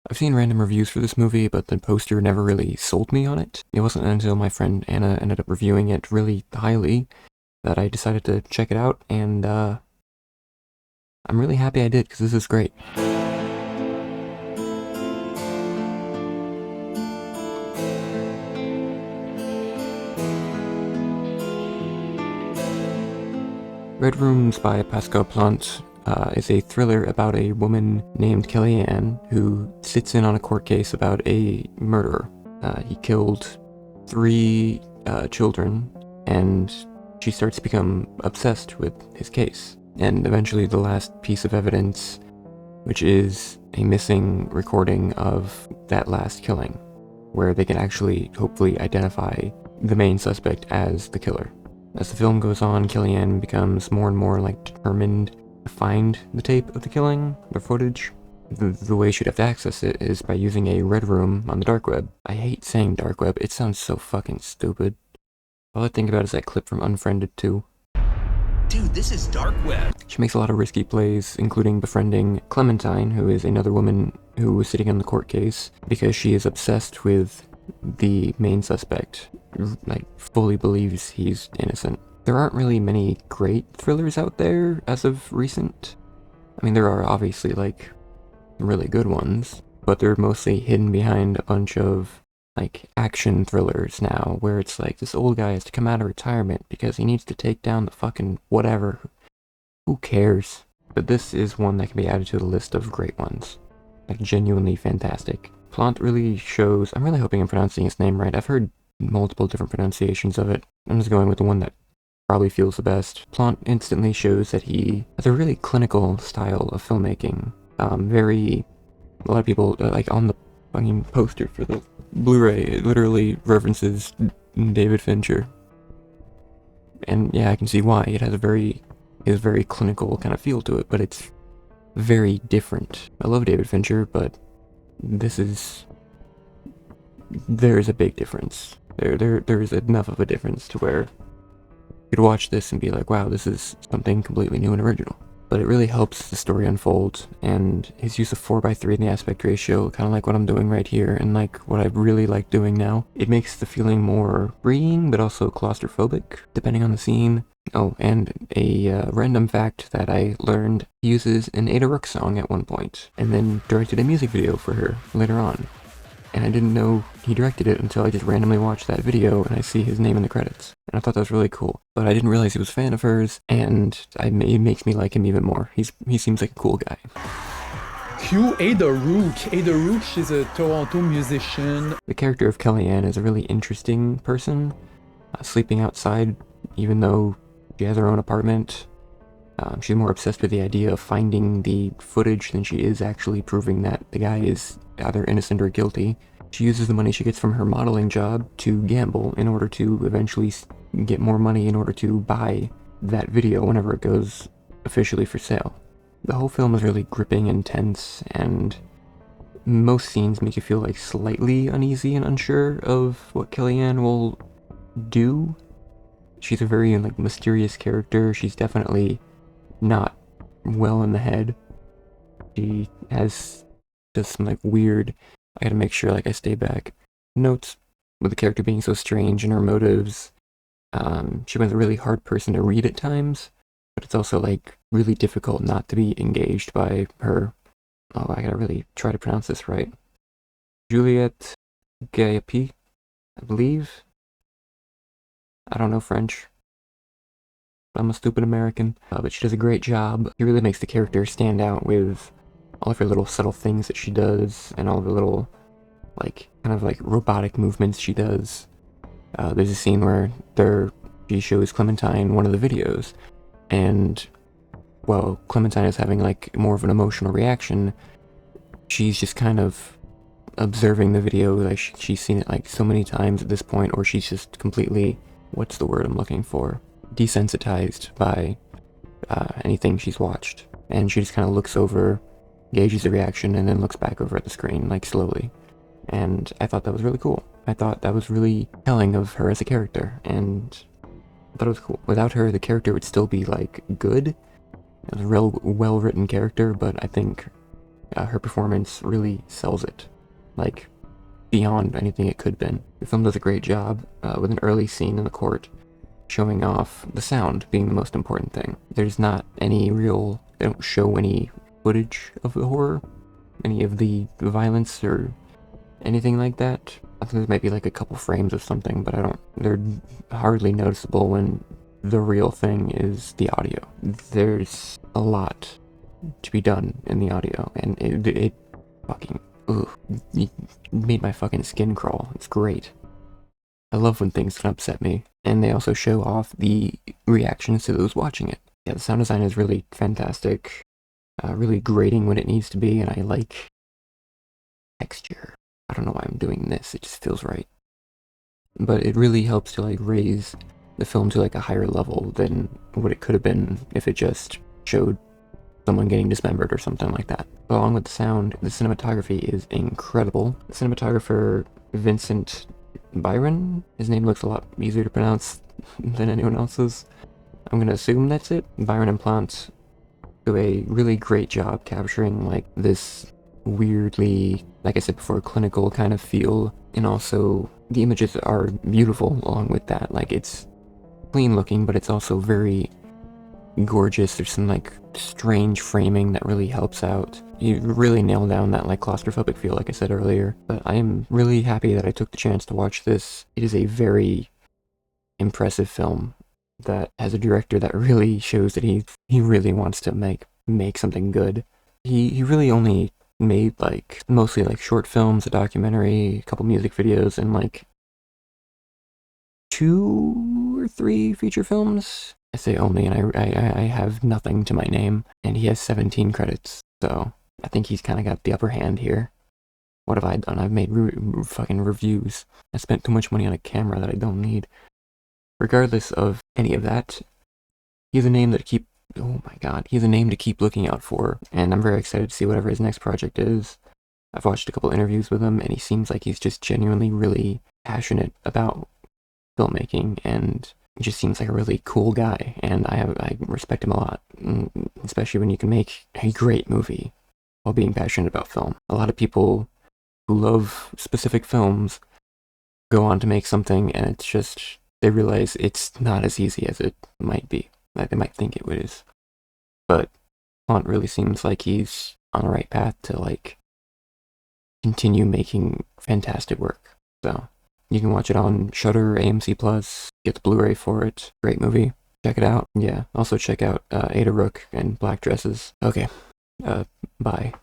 I've seen random reviews for this movie, but the poster never really sold me on it. It wasn't until my friend Anna ended up reviewing it really highly that I decided to check it out, and I'm really happy I did, because this is great. Red Rooms by Pascal Plante is a thriller about a woman named Kellyanne who sits in on a court case about a murderer. He killed 3 children, and she starts to become obsessed with his case. And eventually the last piece of evidence, which is a missing recording of that last killing, where they can actually hopefully identify the main suspect as the killer. As the film goes on, Kellyanne becomes more and more determined to find the tape of the killing, the footage. The way she'd have to access it is by using a red room on the dark web. I hate saying dark web, it sounds so fucking stupid. All I think about is that clip from Unfriended 2. Dude, this is dark web. She makes a lot of risky plays, including befriending Clementine, who is another woman who was sitting on the court case, because she is obsessed with the main suspect, fully believes he's innocent. There aren't really many great thrillers out there as of recent. I mean, there are obviously really good ones, but they're mostly hidden behind a bunch of action thrillers now, where it's this old guy has to come out of retirement because he needs to take down the fucking whatever. Who cares? But this is one that can be added to the list of great ones. Genuinely fantastic. Plante really shows, I'm really hoping I'm pronouncing his name right. I've heard multiple different pronunciations of it. I'm just going with the one that probably feels the best. Plante instantly shows that he has a really clinical style of filmmaking. A lot of people, on the fucking poster for the Blu-ray, it literally references David Fincher. And yeah, I can see why. It has a very clinical kind of feel to it, but it's very different. I love David Fincher, but there's a big difference. There's enough of a difference to where you'd watch this and be like, wow, this is something completely new and original. But it really helps the story unfold, and his use of 4:3 in the aspect ratio, kind of like what I'm doing right here, and what I really like doing now, it makes the feeling more freeing, but also claustrophobic, depending on the scene. Oh, and a random fact that I learned, he uses an Ada Rook song at one point, and then directed a music video for her later on. And I didn't know he directed it until I just randomly watched that video and I see his name in the credits. And I thought that was really cool. But I didn't realize he was a fan of hers, and it makes me like him even more. He seems like a cool guy. Cue Ada Rook. Ada Rook, she's a Toronto musician. The character of Kellyanne is a really interesting person, sleeping outside even though she has her own apartment. She's more obsessed with the idea of finding the footage than she is actually proving that the guy is either innocent or guilty. She uses the money she gets from her modeling job to gamble in order to eventually get more money in order to buy that video whenever it goes officially for sale. The whole film is really gripping and tense, and most scenes make you feel slightly uneasy and unsure of what Kellyanne will do. She's a very mysterious character. She's definitely not well in the head. She has just some weird, I gotta make sure I stay back, notes with the character being so strange and her motives. She was a really hard person to read at times, but it's also really difficult not to be engaged by her. Oh, I gotta really try to pronounce this right. Juliette Gaillapi, I believe. I don't know French. I'm a stupid American, but she does a great job. She really makes the character stand out with all of her little subtle things that she does, and all the little, robotic movements she does. There's a scene where she shows Clementine one of the videos, and, well, Clementine is having, more of an emotional reaction. She's just kind of observing the video, she's seen it, so many times at this point, or she's just completely, what's the word I'm looking for? Desensitized by anything she's watched, and she just kind of looks over, gauges the reaction, and then looks back over at the screen slowly. And I thought that was really cool. I thought that was really telling of her as a character, and I thought it was cool. Without her, the character would still be good. It was a real well-written character, but I think Her performance really sells it, like, beyond anything it could have been. The film does a great job with an early scene in the court showing off the sound being the most important thing. There's not any real, they don't show any footage of the horror, any of the violence or anything like that. I think there might be like a couple frames of something, but they're hardly noticeable when the real thing is the audio. There's a lot to be done in the audio, and it fucking, ugh, it made my fucking skin crawl. It's great. I love when things can upset me, and they also show off the reactions to those watching it. Yeah, the sound design is really fantastic, really grating when it needs to be, and I like texture. I don't know why I'm doing this, it just feels right. But it really helps to like raise the film to like a higher level than what it could have been if it just showed someone getting dismembered or something like that. But along with the sound, the cinematography is incredible. The cinematographer, Vincent Byron, his name looks a lot easier to pronounce than anyone else's. I'm gonna assume that's it. Byron and Plante do a really great job capturing like this weirdly, like I said before, clinical kind of feel, and also the images are beautiful along with that. Like, it's clean looking, but it's also very gorgeous. There's some like strange framing that really helps out. You really nail down that like claustrophobic feel, like I said earlier. But I am really happy that I took the chance to watch this. It is a very impressive film that has a director that really shows that he really wants to make something good. He really only made like mostly like short films, a documentary, a couple music videos, and like 2 or 3 feature films. I say only, and I have nothing to my name, and he has 17 credits, so I think he's kind of got the upper hand here. What have I done? I've made fucking reviews. I spent too much money on a camera that I don't need. Regardless of any of that, he's a name that oh my god, he's a name to keep looking out for, and I'm very excited to see whatever his next project is. I've watched a couple interviews with him, and he seems like he's just genuinely really passionate about filmmaking, and he just seems like a really cool guy, and I respect him a lot, especially when you can make a great movie while being passionate about film. A lot of people who love specific films go on to make something, and it's just, they realize it's not as easy as it might be. Like they might think it is. But Plante really seems like he's on the right path to like continue making fantastic work. So you can watch it on Shudder, AMC Plus, get the Blu-ray for it. Great movie. Check it out. Yeah. Also check out Ada Rook and Black Dresses. Okay. Bye.